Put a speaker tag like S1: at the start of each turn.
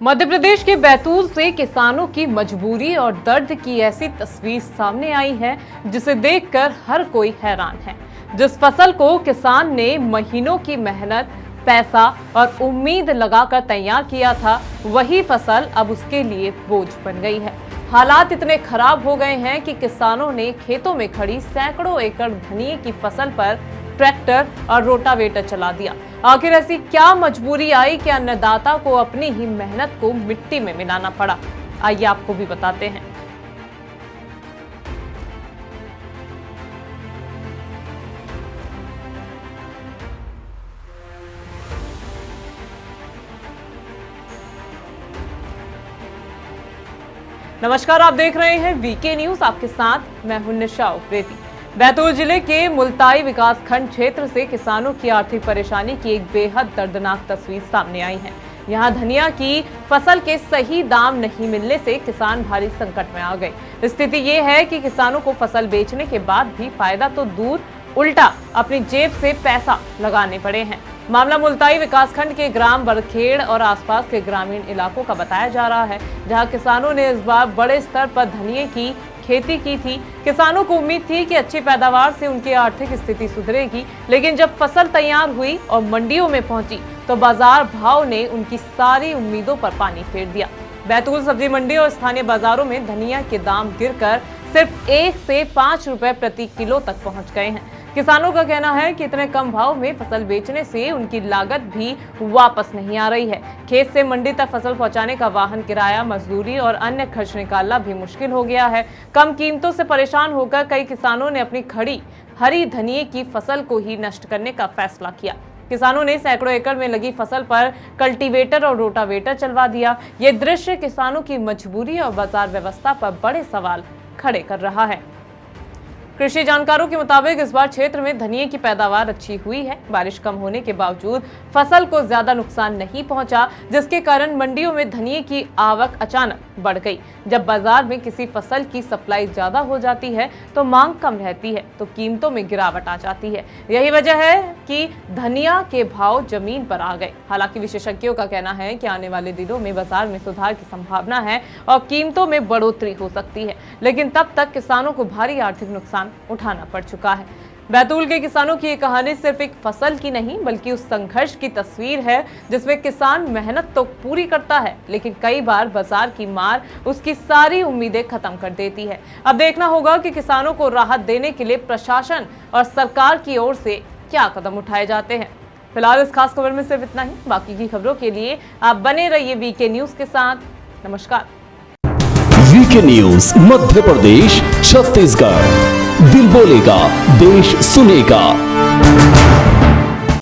S1: मध्य प्रदेश के बैतूल से किसानों की मजबूरी और दर्द की ऐसी तस्वीर सामने आई है जिसे देखकर हर कोई हैरान है। जिस फसल को किसान ने महीनों की मेहनत, पैसा और उम्मीद लगाकर तैयार किया था, वही फसल अब उसके लिए बोझ बन गई है। हालात इतने खराब हो गए हैं कि किसानों ने खेतों में खड़ी सैकड़ों एकड़ धनिये की फसल पर ट्रैक्टर और रोटावेटर चला दिया। आखिर ऐसी क्या मजबूरी आई कि अन्नदाता को अपनी ही मेहनत को मिट्टी में मिलाना पड़ा? आइए आपको भी बताते हैं। नमस्कार, आप देख रहे हैं वीके न्यूज। आपके साथ मैं हूं निशा उप्रेती। बैतूल जिले के मुल्ताई विकास खंड क्षेत्र से किसानों की आर्थिक परेशानी की एक बेहद दर्दनाक तस्वीर सामने आई है। यहाँ धनिया की फसल के सही दाम नहीं मिलने से किसान भारी संकट में आ गए। स्थिति ये है कि किसानों को फसल बेचने के बाद भी फायदा तो दूर, उल्टा अपनी जेब से पैसा लगाने पड़े हैं। मामला मुल्ताई विकासखंड के ग्राम बरखेड़ और आसपास के ग्रामीण इलाकों का बताया जा रहा है, जहां किसानों ने इस बार बड़े स्तर पर धनिये की खेती की थी। किसानों को उम्मीद थी कि अच्छी पैदावार से उनकी आर्थिक स्थिति सुधरेगी, लेकिन जब फसल तैयार हुई और मंडियों में पहुंची तो बाजार भाव ने उनकी सारी उम्मीदों पर पानी फेर दिया। बैतूल सब्जी मंडी और स्थानीय बाजारों में धनिया के दाम गिरकर सिर्फ 1 से 5 रुपए प्रति किलो तक पहुंच गए हैं। किसानों का कहना है कि इतने कम भाव में फसल बेचने से उनकी लागत भी वापस नहीं आ रही है। खेत से मंडी तक फसल पहुंचाने का वाहन किराया, मजदूरी और अन्य खर्च निकालना भी मुश्किल हो गया है। कम कीमतों से परेशान होकर कई किसानों ने अपनी खड़ी हरी धनिये की फसल को ही नष्ट करने का फैसला किया। किसानों ने सैकड़ों एकड़ में लगी फसल पर कल्टीवेटर और रोटावेटर चलवा दिया। ये दृश्य किसानों की मजबूरी और बाजार व्यवस्था पर बड़े सवाल खड़े कर रहा है। कृषि जानकारों के मुताबिक इस बार क्षेत्र में धनिये की पैदावार अच्छी हुई है। बारिश कम होने के बावजूद फसल को ज्यादा नुकसान नहीं पहुंचा, जिसके कारण मंडियों में धनिये की आवक अचानक बढ़ गई। जब बाजार में किसी फसल की सप्लाई ज्यादा हो जाती है तो मांग कम रहती है, तो कीमतों में गिरावट आ जाती है। यही वजह है कि धनिया के भाव जमीन पर आ गए। हालांकि विशेषज्ञों का कहना है कि आने वाले दिनों में बाजार में सुधार की संभावना है और कीमतों में बढ़ोतरी हो सकती है, लेकिन तब तक किसानों को भारी आर्थिक नुकसान उठाना पड़ चुका है। बैतूल के किसानों की ये कहानी सिर्फ एक फसल की नहीं, बल्कि उस संघर्ष की तस्वीर है जिसमें किसान मेहनत तो पूरी करता है, लेकिन कई बार बाजार की मार उसकी सारी उम्मीदें खत्म कर देती है। अब देखना होगा कि किसानों को राहत देने के लिए प्रशासन और सरकार की ओर से क्या कदम उठाए जाते हैं। फिलहाल इस खास खबर में सिर्फ इतना ही। बाकी की खबरों के लिए आप बने रहिए वीके न्यूज के साथ। नमस्कार।
S2: VK news Madhya Pradesh, Chhattisgarh. दिल बोलेगा, देश सुनेगा।